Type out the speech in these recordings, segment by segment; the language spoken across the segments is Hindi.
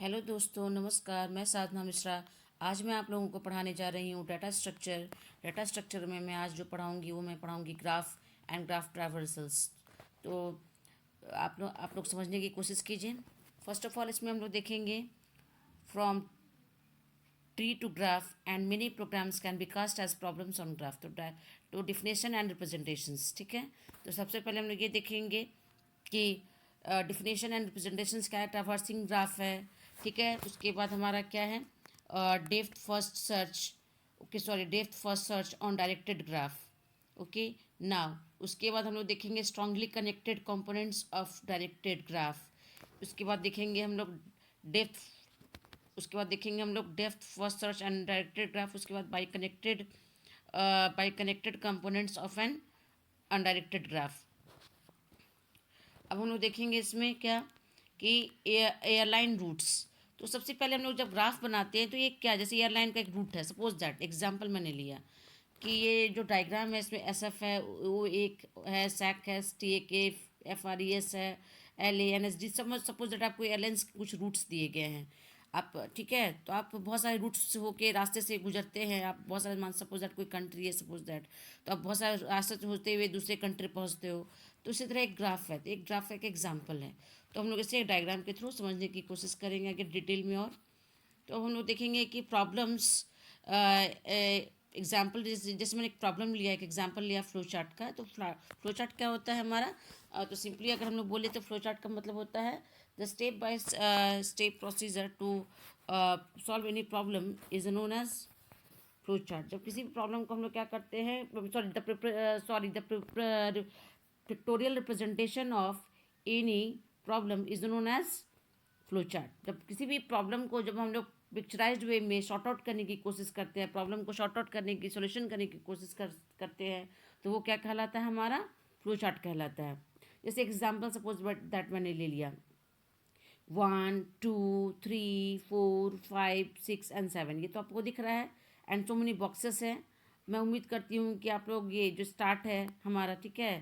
हेलो दोस्तों, नमस्कार। मैं साधना मिश्रा। आज मैं आप लोगों को पढ़ाने जा रही हूँ डाटा स्ट्रक्चर में मैं आज जो पढ़ाऊँगी वो मैं पढ़ाऊँगी ग्राफ एंड ग्राफ ट्रैवर्सल्स। तो आप लोग समझने की कोशिश कीजिए। फर्स्ट ऑफ ऑल इसमें हम लोग देखेंगे from tree to graph and mini programs can be cast as problems on graph. तो डिफिनेशन एंड रिप्रेजेंटेशंस, ठीक है। तो सबसे पहले हम लोग ये देखेंगे कि डिफिनेशन एंड रिप्रेजेंटेशंस क्या है। ट्रैवर्सिंग ग्राफ है, ठीक है। उसके बाद हमारा क्या है, depth first search, okay sorry, depth first search on directed graph, okay. Now उसके बाद हम लोग देखेंगे strongly connected components of directed graph. उसके बाद देखेंगे हम लोग डेप्थ उसके बाद देखेंगे हम लोग depth first search and directed graph. उसके बाद biconnected components of an undirected graph. अब हम लोग देखेंगे इसमें क्या कि एयरलाइन रूट्स। तो सबसे पहले हम लोग जब ग्राफ बनाते हैं तो ये क्या, जैसे एयरलाइन का एक रूट है, सपोज दैट एग्जांपल मैंने लिया कि ये जो डायग्राम है इसमें एस एफ है, वो एक है, सैक है, T A K, F R E S है, L A N S D, suppose that आपको एयरलाइंस के कुछ रूट्स दिए गए हैं। आप ठीक है, तो आप बहुत सारे रूट्स होके रास्ते से गुजरते हैं। आप बहुत सारे, मान सपोज दैट कोई कंट्री है, सपोज दैट, तो आप बहुत सारे रास्ते से होते हुए दूसरे कंट्री पहुंचते हो। तो इसी तरह एक ग्राफ है, तो एक ग्राफ का एक एग्जाम्पल है। तो हम लोग इसे एक डायग्राम के थ्रू समझने की कोशिश करेंगे आगे डिटेल में। और तो हम लोग देखेंगे कि प्रॉब्लम्स, एग्जाम्पल, जैसे मैंने एक प्रॉब्लम लिया, एक एग्जाम्पल लिया फ्लो चार्ट का। तो फ्लो चार्ट क्या होता है हमारा, तो सिंपली अगर हम लोग बोले तो फ्लो चार्ट का मतलब होता है the step by step procedure to solve any problem is known as flow chart. जब किसी भी प्रॉब्लम को हम लोग क्या करते हैं, the pictorial representation of any problem is known as flow chart. जब किसी भी प्रॉब्लम को जब हम लोग पिक्चराइज्ड वे में शॉर्ट आउट करने की कोशिश करते हैं, प्रॉब्लम को शॉर्ट आउट करने की, सोल्यूशन करने की कोशिश करते हैं, तो वो क्या कहलाता है, हमारा फ्लो चार्ट कहलाता है। जैसे एग्जाम्पल सपोज दैट मैंने ले लिया 1 2 3 4 5 6 एंड 7, ये तो आपको दिख रहा है, एंड सो मेनी बॉक्सेस है। मैं उम्मीद करती हूँ कि आप लोग, ये जो स्टार्ट है हमारा, ठीक है,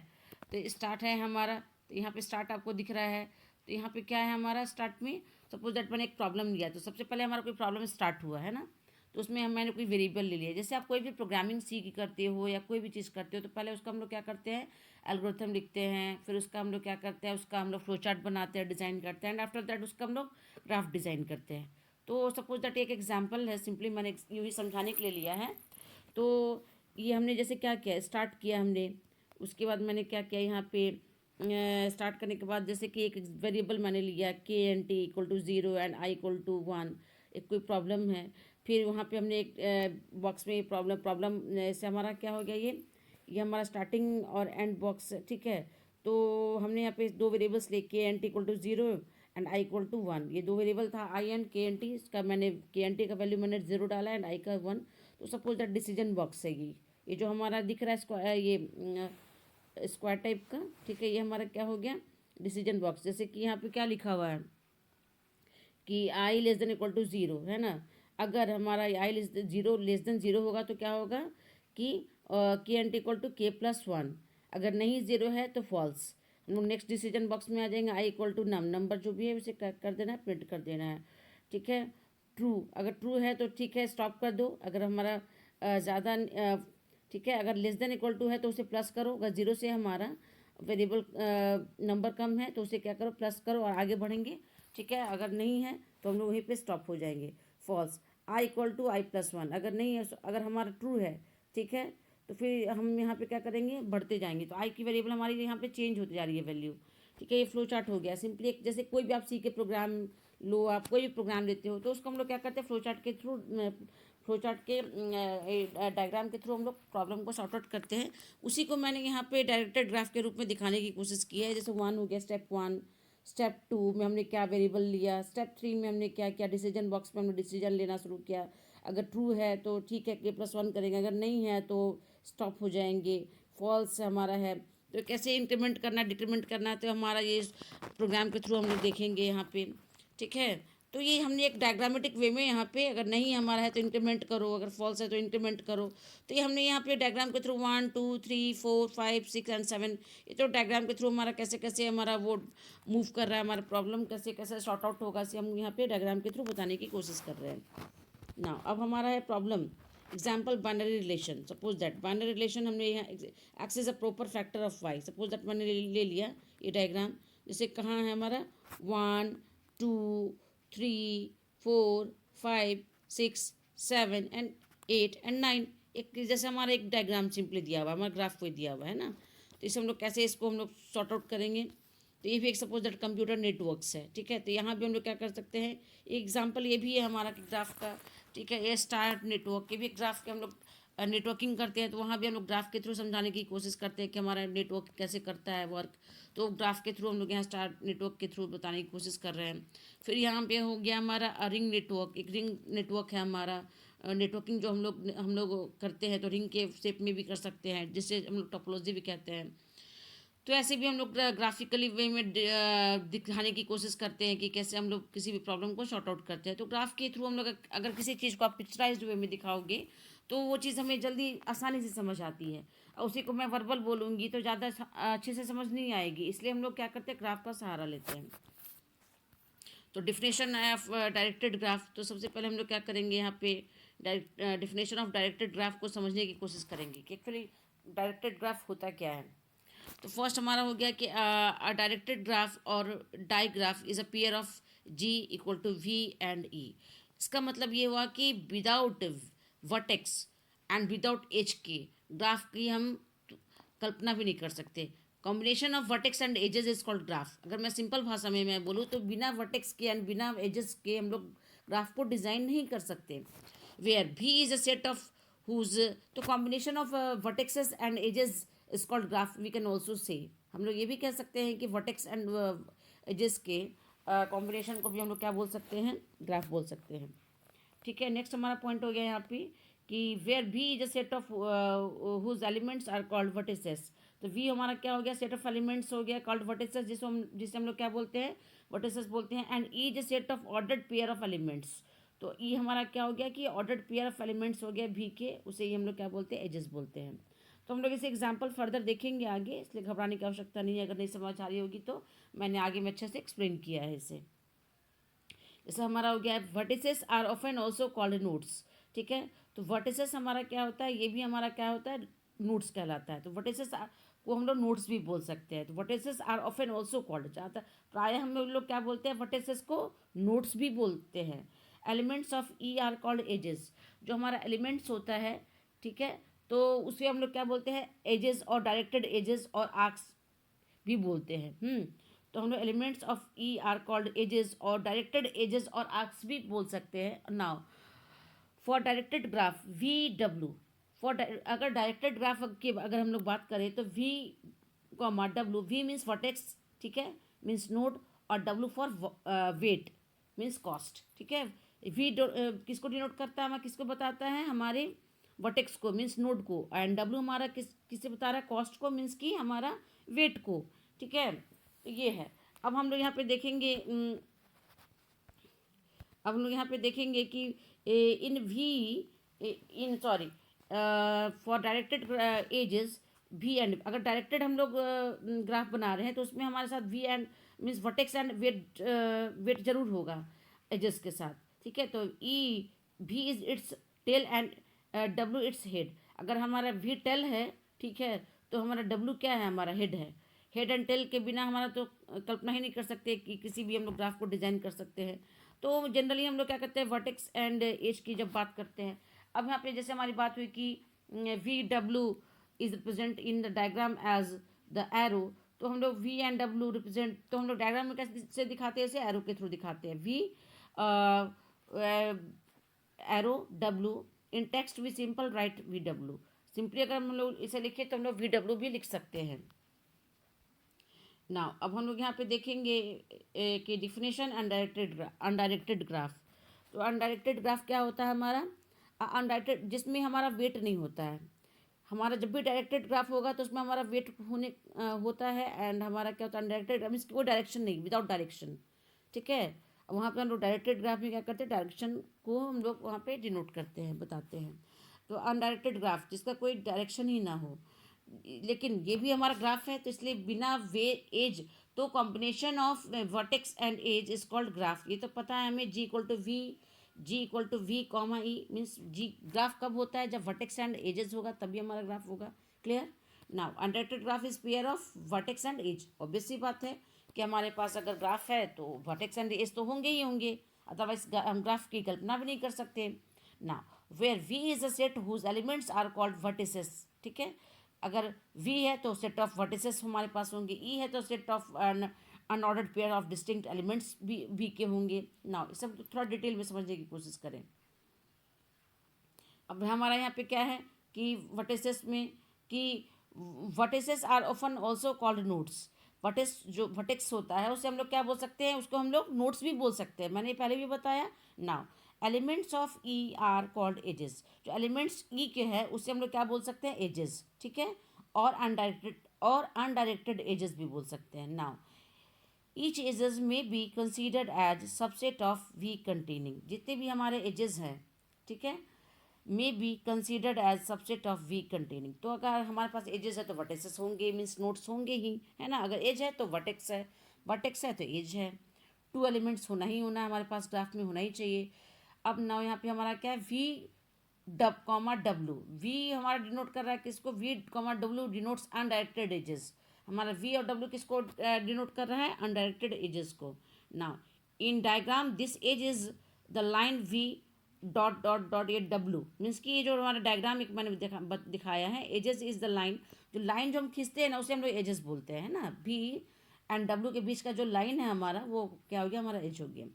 तो स्टार्ट है हमारा, तो यहाँ पे स्टार्ट आपको दिख रहा है। तो यहाँ पे क्या है हमारा स्टार्ट में, सपोज दैट मैंने एक प्रॉब्लम लिया, तो सबसे पहले हमारा कोई प्रॉब्लम स्टार्ट हुआ है ना, तो उसमें मैंने कोई वेरिएबल ले लिया। जैसे आप कोई भी प्रोग्रामिंग सीख करते हो या कोई भी चीज़ करते हो, तो पहले उसका हम लोग क्या करते हैं, एल्गोरिथम लिखते हैं, फिर उसका हम लोग क्या करते हैं, उसका हम लोग फ्लो चार्ट बनाते हैं, डिज़ाइन करते हैं, एंड आफ्टर दैट उसका हम लोग ग्राफ डिज़ाइन करते हैं। तो सपोज दैट एक एग्जाम्पल है, सिंपली मैंने यूँ ही समझाने के लिए लिया है। तो ये हमने जैसे क्या किया, स्टार्ट किया हमने, उसके बाद मैंने क्या किया, यहाँ पे स्टार्ट करने के बाद जैसे कि एक वेरिएबल मैंने लिया KNT=0 एंड I=1, एक कोई प्रॉब्लम है। फिर वहाँ पे हमने एक बॉक्स में प्रॉब्लम से हमारा क्या हो गया, ये हमारा स्टार्टिंग और एंड बॉक्स, ठीक है। तो हमने यहाँ पे दो वेरिएबल्स ले, KNT=0 एंड I=1। ये दो वेरिएबल था आई एंड KNT, इसका मैंने KNT का वैल्यू मैंने 0 डाला एंड आई का 1। तो सपोज दैट डिसीजन बॉक्स है ये जो हमारा दिख रहा है, ये स्क्वायर टाइप का, ठीक है, ये हमारा क्या हो गया, डिसीजन बॉक्स। जैसे कि यहाँ पे क्या लिखा हुआ है कि I<ज़ है ना। अगर हमारा I<ज़ होगा तो क्या होगा कि KNT=K+1। अगर नहीं ज़ीरो है तो फॉल्स। हम लोग नेक्स्ट डिसीजन बॉक्स में आ जाएंगे, I=नम, नंबर जो भी है उसे कर देना है, प्रिंट कर देना है, ठीक है। ट्रू, अगर ट्रू है तो ठीक है, स्टॉप कर दो। अगर हमारा ज़्यादा, ठीक है, अगर < है तो उसे प्लस करो। अगर जीरो से हमारा वेरिएबल नंबर कम है तो उसे क्या करो, प्लस करो और आगे बढ़ेंगे, ठीक है। अगर नहीं है तो हम लोग वहीं पे स्टॉप हो जाएंगे। False, I=I+1। अगर नहीं है, अगर हमारा ट्रू है, ठीक है, तो फिर हम यहाँ पे क्या करेंगे, बढ़ते जाएंगे। तो आई की वेरिएबल हमारी यहाँ पे चेंज होती जा रही है वैल्यू, ठीक है। ये फ्लो चार्ट हो गया सिंपली। एक जैसे कोई भी आप सी के प्रोग्राम लो, आप कोई भी प्रोग्राम लेते हो, तो उसको हम लोग क्या करते हैं, फ्लो चार्ट के डायग्राम के थ्रू हम लोग प्रॉब्लम को सॉर्ट आउट करते हैं। उसी को मैंने यहाँ पे डायरेक्टेड ग्राफ के रूप में दिखाने की कोशिश की है। जैसे 1 हो गया, स्टेप 1, स्टेप 2 में हमने क्या वेरिएबल लिया, स्टेप 3 में हमने क्या किया, डिसीजन बॉक्स में हमने डिसीजन लेना शुरू किया। अगर ट्रू है तो ठीक है, K+1 करेंगे, अगर नहीं है तो स्टॉप हो जाएंगे। फॉल्स हमारा है तो कैसे इंक्रीमेंट करना, डिक्रीमेंट करना, तो हमारा ये प्रोग्राम के थ्रू हम लोग देखेंगे यहाँ पे, ठीक है। तो ये हमने एक डायग्रामेटिक वे में यहाँ पे, अगर नहीं हमारा है तो इंक्रीमेंट करो, अगर फॉल्स है तो इंक्रीमेंट करो। तो ये हमने यहाँ पे डायग्राम के थ्रू 1 2 3 4 5 6 एंड 7, ये तो डायग्राम के थ्रू हमारा कैसे कैसे हमारा वो मूव कर रहा है, हमारा प्रॉब्लम कैसे कैसे सॉर्ट आउट होगा, इसे हम यहाँ पे डायग्राम के थ्रू बताने की कोशिश कर रहे हैं ना। अब हमारा है problem example binary relation. Suppose that binary relation हमने यहाँ X is a proper factor of Y. Suppose that मैंने ले लिया ये डायग्राम, जैसे कहाँ है हमारा 1 2 3 4 5 6 7 एंड 8 एंड 9। एक जैसे हमारा एक डायग्राम सिंपली दिया हुआ है, हमारा ग्राफ कोई दिया हुआ है ना। तो इसे हम लोग कैसे इसको हम लोग सॉर्ट आउट करेंगे। तो ये भी एक सपोज दैट कंप्यूटर नेटवर्क्स है, ठीक है। तो यहाँ भी हम लोग क्या कर सकते हैं, एग्जाम्पल ये भी है हमारा कि ग्राफ का, ठीक है। ये स्टार नेटवर्क के भी ग्राफ के हम लोग नेटवर्किंग करते हैं, तो वहाँ भी हम लोग ग्राफ के थ्रू समझाने की कोशिश करते हैं कि हमारा नेटवर्क कैसे करता है वर्क। तो ग्राफ के थ्रू हम लोग यहाँ स्टार नेटवर्क के थ्रू बताने की कोशिश कर रहे हैं। फिर यहाँ पे हो गया हमारा रिंग नेटवर्क, एक रिंग नेटवर्क है हमारा। नेटवर्किंग जो हम लोग करते हैं तो रिंग के शेप में भी कर सकते हैं, जिससे हम लोग टोपोलॉजी भी कहते हैं। तो ऐसे भी हम लोग ग्राफिकली वे में दिखाने की कोशिश करते हैं कि कैसे हम लोग किसी भी प्रॉब्लम को सॉर्ट आउट करते हैं। तो ग्राफ के थ्रू हम लोग अगर किसी चीज़ को आप पिक्चराइज्ड वे में दिखाओगे तो वो चीज़ हमें जल्दी आसानी से समझ आती है। और उसी को मैं वर्बल बोलूँगी तो ज़्यादा अच्छे से समझ नहीं आएगी, इसलिए हम लोग क्या करते हैं, ग्राफ का सहारा लेते हैं। तो डिफिनेशन ऑफ डायरेक्टेड ग्राफ, तो सबसे पहले हम लोग क्या करेंगे, यहाँ पे डिफिनेशन ऑफ डायरेक्टेड ग्राफ को समझने की कोशिश करेंगे कि एक्चुअली डायरेक्टेड ग्राफ होता क्या है। तो फर्स्ट हमारा हो गया कि अ डायरेक्टेड ग्राफ और digraph is a pair of G equal to V and E. इसका मतलब ये हुआ कि without vertex and without edge के ग्राफ की हम कल्पना भी नहीं कर सकते। Combination of vertex and edges is called graph. अगर मैं सिंपल भाषा में मैं बोलूँ तो बिना वर्टेक्स के एंड बिना एजेस के हम लोग ग्राफ को डिज़ाइन नहीं कर सकते। वेयर भी is a set of whose, तो combination of vertexes and edges is called graph we can also say. हम लोग ये भी कह सकते हैं कि वर्टेक्स एंड एजेस के कॉम्बिनेशन को भी हम लोग क्या बोल सकते हैं, ग्राफ बोल सकते हैं, ठीक है। नेक्स्ट हमारा पॉइंट हो गया यहाँ पे कि वेयर भी is a set of whose elements are called vertices. तो वी हमारा क्या हो गया, सेट ऑफ एलिमेंट्स हो गया कॉल्ड वर्टिसेस, जिसे हम लोग क्या बोलते हैं, वर्टिसेस बोलते हैं। And E is a set of ordered pair of elements. तो ई हमारा क्या हो गया कि ऑर्डर्ड पेयर ऑफ एलिमेंट्स हो गया भी के, उसे ही हम लोग क्या बोलते हैं, एजेस बोलते हैं। तो हम लोग इसे एग्जाम्पल फर्दर देखेंगे आगे, इसलिए घबराने की आवश्यकता नहीं है। अगर नहीं समझ आ रही होगी तो मैंने आगे में अच्छे से एक्सप्लेन किया है इसे। जैसे हमारा हो गया है vertices are often also called nodes, ठीक है। तो वर्टिसेस हमारा क्या होता है, ये भी हमारा क्या होता है, नोड्स कहलाता है। तो वर्टिसेस को हम लोग नोड्स भी बोल सकते हैं। तो vertices are often also called, जहाँ तक प्रायः हम लोग क्या बोलते हैं, वर्टिसेस को नोड्स भी बोलते हैं। Elements of E are called edges, जो हमारा एलिमेंट्स होता है, ठीक है, तो उसे हम लोग क्या बोलते हैं, एजेस और डायरेक्टेड एजेस और आर्क्स भी बोलते हैं। तो हम लोग elements of E are called edges और डायरेक्टेड एजेस और आर्क्स भी बोल सकते हैं। Now for directed graph V W, for अगर डायरेक्टेड ग्राफ की अगर हम लोग बात करें तो V comma W, V means vertex, ठीक है, मीन्स नोड, और W for weight means cost, ठीक है। वी किसको डिनोट करता है, हमारा किसको बताता है, हमारे वर्टेक्स को मीन्स नोड को, एंड डब्ल्यू हमारा किससे बता रहा है, कॉस्ट को मीन्स की हमारा वेट को, ठीक है। तो ये है। अब हम लोग यहाँ पे देखेंगे अब हम लोग यहाँ पे देखेंगे कि in V in sorry for directed edges V and, अगर डायरेक्टेड हम लोग ग्राफ बना रहे हैं तो उसमें हमारे साथ V and means vertex and weight जरूर होगा एजेस के साथ, ठीक है। तो ई भी is its tail and W its head. अगर हमारा वी टेल है, ठीक है, तो हमारा डब्ल्यू क्या है, हमारा हेड है। हेड एंड टेल के बिना हमारा तो कल्पना ही नहीं कर सकते कि किसी भी हम लोग ग्राफ को डिजाइन कर सकते हैं। तो जनरली हम लोग क्या करते हैं, वर्टेक्स एंड एज की जब बात करते हैं। अब यहाँ पे जैसे हमारी बात हुई कि V W is represent in the diagram as the arrow, तो हम लोग वी एंड डब्ल्यू रिप्रेजेंट, तो हम लोग डायग्राम में कैसे दिखाते हैं, ऐसे एरो के थ्रू दिखाते हैं। V arrow W, in text V simple write V W. Simply अगर हम लोग इसे लिखे तो हम लोग वी डब्ल्यू भी लिख सकते हैं। नाउ अब हम लोग यहाँ पे देखेंगे कि डिफिनेशन अनडायरेक्टेड ग्राफ। तो अनडायरेक्टेड ग्राफ क्या होता है हमारा, अनडायरेक्टेड जिसमें हमारा वेट नहीं होता है। हमारा जब भी डायरेक्टेड ग्राफ होगा तो उसमें हमारा वेट होता है, एंड हमारा क्या होता है, अनडायरेक्टेड मीन्स कोई डायरेक्शन नहीं, विदाउट डायरेक्शन, ठीक है। वहाँ पे हम लोग डायरेक्टेड ग्राफ में क्या करते हैं, डायरेक्शन को हम लोग वहाँ पे डिनोट करते हैं, बताते हैं। तो अनडायरेक्टेड ग्राफ जिसका कोई डायरेक्शन ही ना हो, लेकिन ये भी हमारा ग्राफ है, तो इसलिए बिना वे एज, तो combination of vertex and edge is called graph. ये तो पता है हमें, G comma E means G graph कब होता है, जब वर्टेक्स एंड एजेस होगा तभी हमारा ग्राफ होगा। Clear. Now undirected graph is pair of vertex and edge. Obvious सी बात है कि हमारे पास अगर ग्राफ है तो वर्टेक्स एंड एज तो होंगे ही होंगे, अदरवाइज हम ग्राफ की कल्पना भी नहीं कर सकते। ना where V is a set whose elements are called vertices. ठीक है, अगर वी है तो सेट ऑफ वर्टिसेस हमारे पास होंगे, ई है तो set of unordered pair of distinct elements भी के होंगे। ना सब थोड़ा डिटेल में समझने की कोशिश करें। अब हमारा यहाँ पे क्या है कि वर्टिसेस में कि vertices are often also called nodes. Vertex जो वर्टेक्स होता है उसे हम लोग क्या बोल सकते हैं, उसको हम लोग नोड्स भी बोल सकते हैं, मैंने पहले भी बताया। Now elements of E are called edges. जो एलिमेंट्स ई के हैं उसे हम लोग क्या बोल सकते हैं, एजेस। ठीक है, और अनडायरेक्टेड एजेस भी बोल सकते हैं। Now each edges may be considered as subset of V containing. जितने भी हमारे एजेस हैं, ठीक है, may be considered as subset of V containing. तो अगर हमारे पास एजेस है तो वर्टेक्सेस होंगे, मीन्स नोड्स होंगे ही, है ना। अगर एज है तो वर्टेक्स है, वर्टेक्स है तो एज है। टू एलिमेंट्स होना ही होना है हमारे पास, ग्राफ में होना ही चाहिए। अब ना यहाँ पे हमारा क्या है, वी कॉमा डब्ल्यू। वी हमारा डिनोट कर रहा है किसको, V comma W denotes undirected edges. हमारा वी और डब्ल्यू किसको डिनोट कर रहा है, अनडायरेक्टेड एजेस को। Now in diagram this edge is the line V dot dot dot ये डब्ल्यू मीन्स कि ये जो हमारा डायग्राम एक मैंने दिखाया है, एजेस इज द लाइन। जो लाइन जो हम खींचते हैं ना उसे हम लोग एजेस बोलते हैं ना। वी एंड डब्ल्यू के बीच का जो लाइन है हमारा वो क्या हो गया, हमारा एज हो गया।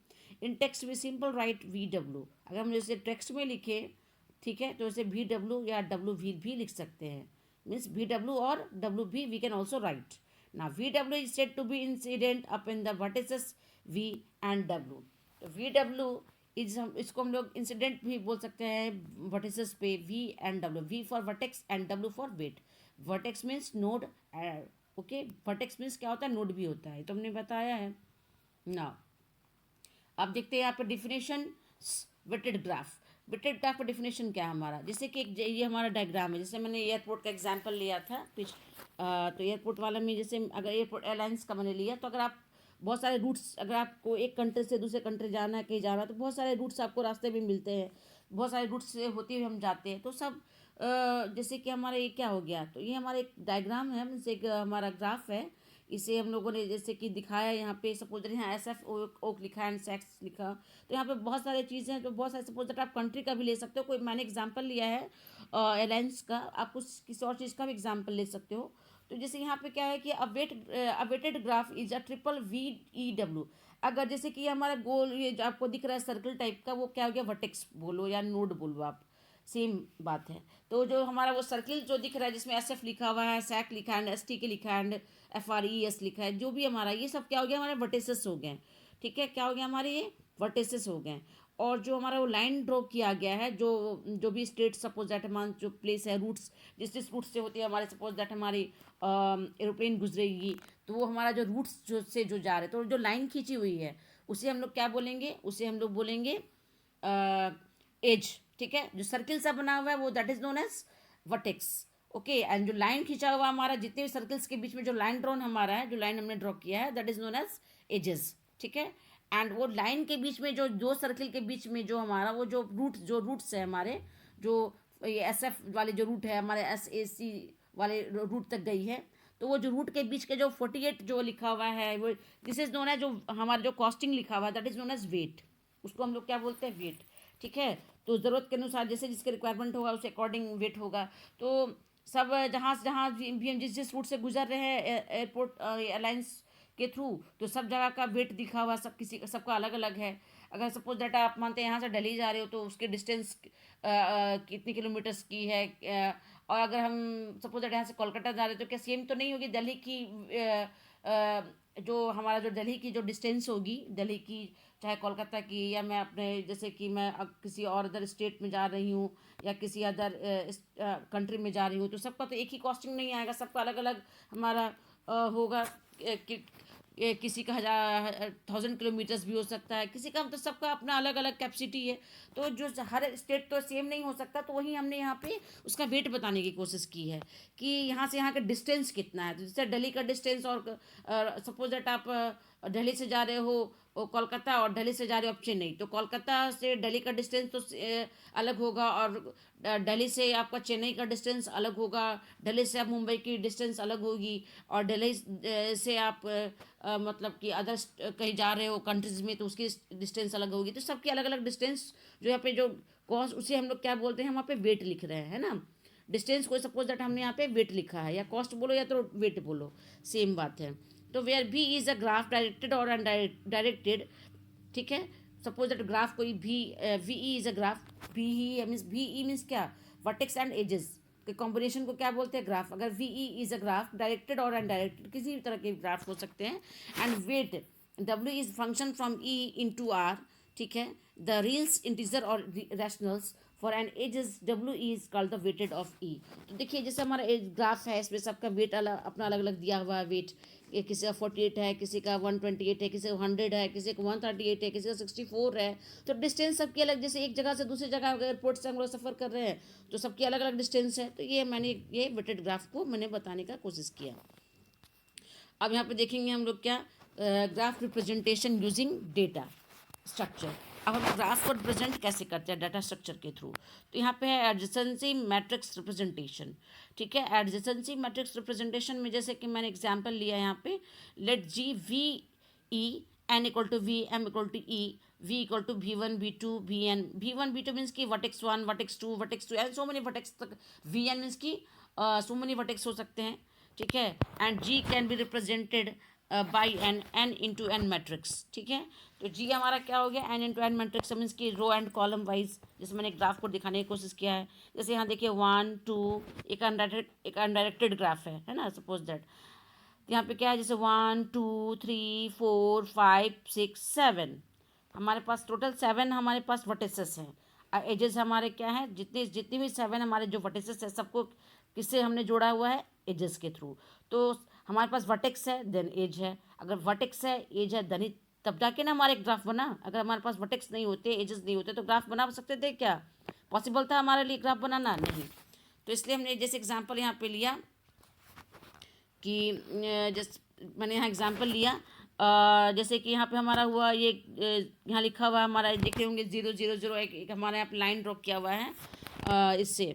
In text V simple write V W. अगर हम जैसे टेक्स्ट में लिखे, ठीक है, तो इसे वी डब्ल्यू या डब्ल्यू वी भी लिख सकते हैं, मीन्स वी डब्ल्यू और W V can also write. ना V W is said to be incident up in the vertices V and W. तो वी डब्ल्यू इसको हम लोग इंसिडेंट भी बोल सकते हैं वर्टिसेस पे, V and W. V for vertex and W for weight. Vertex means node, okay, vertex means क्या होता है, नोड भी होता है, तो हमने बताया है ना। अब देखते हैं यहाँ पर definition, weighted graph. Weighted graph का डिफिनेशन क्या है हमारा, जैसे कि ये हमारा डायग्राम है, जैसे मैंने एयरपोर्ट का एग्जांपल लिया था तो एयरपोर्ट वाला में जैसे अगर एयरपोर्ट एयरलाइंस का मैंने लिया, तो अगर आप बहुत सारे रूट्स, अगर आपको एक कंट्री से दूसरे कंट्री जाना है, कहीं जाना है, तो बहुत सारे रूट्स आपको रास्ते में मिलते हैं, बहुत सारे रूट्स से होते हुए हम जाते हैं। तो सब जैसे कि हमारा ये क्या हो गया, तो ये हमारा एक डायग्राम है, मीन्स एक हमारा ग्राफ है। इसे हम लोगों ने जैसे कि दिखाया यहाँ पे, सपोज यहाँ एस एफ ओक लिखा एंड सेक्स लिखा, तो यहाँ पे बहुत सारे चीज़ें हैं, तो बहुत सारे सपोज दैट आप कंट्री का भी ले सकते हो, कोई मैंने एग्जांपल लिया है एयरलाइंस का, आप कुछ किसी और चीज़ का भी एग्जांपल ले सकते हो। तो जैसे यहाँ पे क्या है कि awaited graph is a triple V E W. अगर जैसे कि हमारा गोल ये जो आपको दिख रहा है सर्कल टाइप का, वो क्या हो गया, वर्टेक्स बोलो या नोड बोलो आप, सेम बात है। तो जो हमारा वो सर्किल जो दिख रहा है जिसमें एस एफ लिखा हुआ है, सैक लिखा है, एस टी के लिखा है, एफ आर ई एस लिखा है, जो भी हमारा ये सब क्या हो गया, हमारे वर्टेसेस हो गए। ठीक है, क्या हो गया, हमारे ये वर्टेसेस हो गए। और जो हमारा वो लाइन ड्रॉ किया गया है, जो जो भी स्टेट सपोज दैट हमारा जो प्लेस है, रूट्स जिस रूट से होती है हमारे, सपोज दैट हमारी एरोप्लेन गुजरेगी, तो वो हमारा जो रूट्स जो से जो जा रहे, तो जो लाइन खींची हुई है उसे हम लोग क्या बोलेंगे, उसे हम लोग बोलेंगे एज। ठीक है, जो सर्किल सा बना हुआ है वो that is known as vertex. Okay, and जो लाइन खींचा हुआ हमारा, जितने भी सर्कल्स के बीच में जो लाइन ड्रॉन हमारा है, जो लाइन हमने ड्रॉ किया है, that is known as edges. ठीक है, एंड वो लाइन के बीच में जो दो सर्किल के बीच में जो हमारा वो जो रूट्स है हमारे, जो ये एस एफ वाले जो रूट है हमारे, एस ए सी वाले रूट तक गई है, तो वो जो रूट के बीच के जो 48 जो लिखा हुआ है, वो दिस इज नोन एज, जो हमारा जो कॉस्टिंग लिखा हुआ है that is known as weight. उसको हम लोग क्या बोलते हैं, वेट। ठीक है, तो ज़रूरत के अनुसार जैसे जिसके रिक्वायरमेंट होगा उसे अकॉर्डिंग वेट होगा। तो सब जहाँ जहाँ भी हम जिस रूट से गुजर रहे हैं एयरपोर्ट एयरलाइंस के थ्रू, तो सब जगह का वेट दिखा हुआ, सब किसी सबका अलग अलग है। अगर सपोज दैट आप मानते हैं यहाँ से दिल्ली जा रहे हो, तो उसके डिस्टेंस कितने किलोमीटर्स की है, और अगर हम सपोज दैट यहाँ से कोलकाता जा रहे हो, तो क्या सेम तो नहीं होगी दिल्ली की, जो हमारा जो दिल्ली की जो डिस्टेंस होगी, दिल्ली की चाहे कोलकाता की, या मैं अपने जैसे कि मैं अब किसी और अदर स्टेट में जा रही हूँ या किसी अदर कंट्री में जा रही हूँ, तो सबका तो एक ही कॉस्टिंग नहीं आएगा, सबका अलग अलग हमारा होगा कि किसी का 1000 किलोमीटर्स भी हो सकता है, किसी का, मतलब सबका अपना अलग अलग कैपेसिटी है। तो जो हर स्टेट तो सेम नहीं हो सकता, तो वही हमने यहाँ पे उसका वेट बताने की कोशिश की है कि यहाँ से यहाँ का डिस्टेंस कितना है। तो जैसे दिल्ली का डिस्टेंस, और सपोज दैट आप दिल्ली से जा रहे हो कोलकाता, और दिल्ली से जा रहे हो आप चेन्नई, तो कोलकाता से दिल्ली का डिस्टेंस तो अलग होगा, और दिल्ली से आपका चेन्नई का डिस्टेंस अलग होगा, दिल्ली से आप मुंबई की डिस्टेंस अलग होगी, और दिल्ली से आप मतलब कि अदर कहीं जा रहे हो कंट्रीज में, तो उसकी डिस्टेंस अलग होगी। तो सबकी अलग अलग डिस्टेंस जो यहाँ पे जो कॉस्ट, उसे हम लोग क्या बोलते हैं, वहाँ पे वेट लिख रहे हैं, है ना। डिस्टेंस को सपोज दैट हमने यहाँ पे वेट लिखा है, या कॉस्ट बोलो या तो वेट बोलो, सेम बात है। तो वेयर भी इज अ ग्राफ डायरेक्टेड और डायरेक्टेड, ठीक है। सपोज दैट ग्राफ कोई भी, V E is a graph, V E means, V E means क्या, वर्टेक्स एंड एजेस के कॉम्बिनेशन को क्या बोलते हैं, ग्राफ। अगर V E is a graph, directed और अनडायरेक्टेड किसी भी तरह के ग्राफ हो सकते हैं। And weight, W is function from E into R, ठीक है। द रियल्स इंटीजर और rationals for N edges W is called the weighted of E. तो देखिए जैसे हमारा ग्राफ है, इसमें सबका वेट अलग, अपना अलग अलग दिया हुआ है वेट। किसी का 48 है, किसी का 128 है, किसी का 100 है, किसी का 138 है, किसी का 64 है। तो डिस्टेंस सबकी अलग, जैसे एक जगह से दूसरी जगह एयरपोर्ट से हम लोग सफ़र कर रहे हैं, तो सबकी अलग अलग डिस्टेंस है। तो ये मैंने ये वेटेड ग्राफ को मैंने बताने का कोशिश किया। अब यहाँ पे देखेंगे हम लोग क्या, graph representation using data structure. अब हम ग्राफ को रिप्रेजेंट कैसे करते हैं डाटा स्ट्रक्चर के थ्रू। तो यहाँ पे है एडजेसेंसी मैट्रिक्स रिप्रेजेंटेशन, ठीक है। एडजेसेंसी मैट्रिक्स रिप्रेजेंटेशन में जैसे कि मैंने एग्जांपल लिया यहाँ पे, let G V E N equal to V, M equal to E, V equal to V one V two V N. V one V two means की vertex one, vertex two, vertex two, and so many vertex तक। वी एन मीन्स की सो मेनी वर्टेक्स हो सकते हैं, ठीक है। And G can be represented by N into N matrix, ठीक है। तो जी हमारा क्या हो गया, n into N matrix means की रो एंड कॉलम वाइज, जैसे मैंने ग्राफ को दिखाने की कोशिश किया है। जैसे यहाँ देखिए 1 2, एक अनडायरेक्टेड ग्राफ है ना, सपोज दैट। यहाँ पे क्या है, जैसे 1 2 3 4 5 6 7, हमारे पास टोटल 7 हमारे पास वर्टिसेस हैं। एजेस हमारे क्या है, जितनी भी 7 हमारे जो वर्टिसेस है, सबको किससे हमने जोड़ा हुआ है, एजेस के थ्रू। तो हमारे पास वर्टेक्स है देन एज है, अगर वर्टेक्स है एज है देन ही तब जाके ना हमारे ग्राफ बना। अगर हमारे पास वर्टेक्स नहीं होते, एजेस नहीं होते, तो ग्राफ बना सकते थे क्या, पॉसिबल था हमारे लिए ग्राफ बनाना, नहीं। तो इसलिए हमने जैसे एग्जांपल यहाँ पे लिया कि जैसे मैंने यहाँ एग्जांपल लिया, जैसे कि यहाँ पे हमारा हुआ ये, यहाँ लिखा हुआ है हमारा, देख रहे होंगे 0 0 0, एक हमारे यहाँ पे लाइन ड्रॉ किया हुआ है। इससे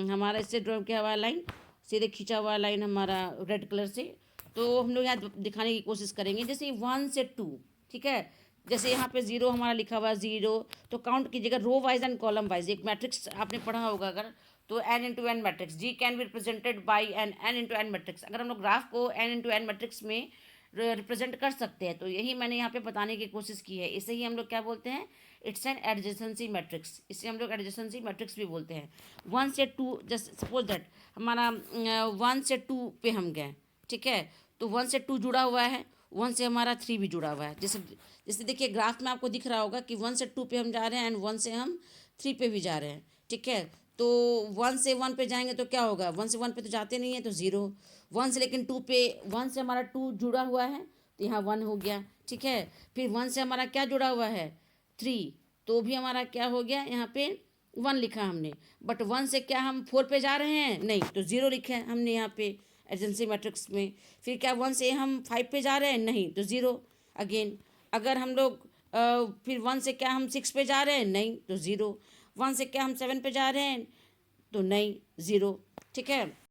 हमारा इससे ड्रॉ किया हुआ है लाइन, सीधे खींचा हुआ लाइन हमारा रेड कलर से। तो हम लोग यहाँ दिखाने की कोशिश करेंगे, जैसे 1 से 2, ठीक है। जैसे यहाँ पे 0 हमारा लिखा हुआ है 0, तो काउंट कीजिएगा row wise and column wise. एक मैट्रिक्स आपने पढ़ा होगा अगर, तो n into N matrix, G can be represented by N into N matrix. अगर हम लोग ग्राफ को एन इंटू एन मैट्रिक्स में रिप्रेजेंट कर सकते हैं, तो यही मैंने यहाँ पे बताने की कोशिश की है। इसे ही हम लोग क्या बोलते हैं, इट्स एन एडजेसेंसी मैट्रिक्स। इसे हम लोग एडजेसेंसी मैट्रिक्स भी बोलते हैं। 1 से 2, जस्ट सपोज दैट हमारा 1 से 2 पे हम गए, ठीक है। तो 1 से 2 जुड़ा हुआ है, 1 से हमारा 3 भी जुड़ा हुआ है। जैसे जैसे देखिए ग्राफ में आपको दिख रहा होगा कि 1 से 2 पे हम जा रहे हैं, एंड 1 से हम 3 पे भी जा रहे हैं, ठीक है। तो 1 से 1 पे जाएंगे तो क्या होगा, 1 से 1 पे तो जाते नहीं है, तो 0। 1 से लेकिन 2 पे, 1 से हमारा 2 जुड़ा हुआ है, तो यहाँ 1 हो गया, ठीक है। फिर 1 से हमारा क्या जुड़ा हुआ है, 3, तो भी हमारा क्या हो गया, यहाँ पे 1 लिखा हमने। बट 1 से क्या हम 4 पे जा रहे हैं, नहीं, तो 0 लिखा है हमने यहाँ पे एडजेंसी मैट्रिक्स में। फिर क्या 1 से हम 5 पे जा रहे हैं, नहीं, तो 0 अगेन। अगर हम लोग फिर 1 से क्या हम 6 पे जा रहे हैं, नहीं, तो 0। 1 से क्या हम 7 पे जा रहे हैं, तो नहीं, 0, ठीक है।